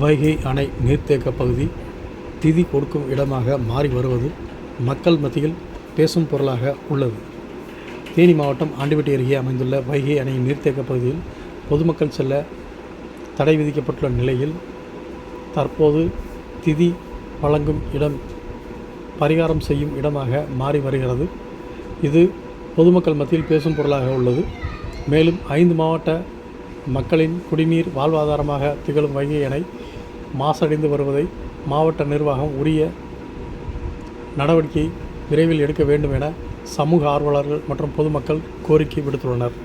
வைகை அணை நீர்த்தேக்க பகுதி திதி கொடுக்கும் இடமாக மாறி வருவது மக்கள் மத்தியில் பேசும் பொருளாக உள்ளது. தேனி மாவட்டம் ஆண்டிபட்டி அருகே அமைந்துள்ள வைகை அணை நீர்த்தேக்க பகுதியில் பொதுமக்கள் செல்ல தடை விதிக்கப்பட்டுள்ள நிலையில் தற்போது திதி வழங்கும் இடம் பரிகாரம் செய்யும் இடமாக மாறி வருகிறது. இது பொதுமக்கள் மத்தியில் பேசும் பொருளாக உள்ளது. மேலும் 5 மாவட்ட மக்களின் குடிநீர் வாழ்வாதாரமாக திகழும் வைகை அணை மாசடைந்து வருவதை மாவட்ட நிர்வாகம் உரிய நடவடிக்கை விரைவில் எடுக்க வேண்டும் என சமூக ஆர்வலர்கள் மற்றும் பொதுமக்கள் கோரிக்கை விடுத்துள்ளனர்.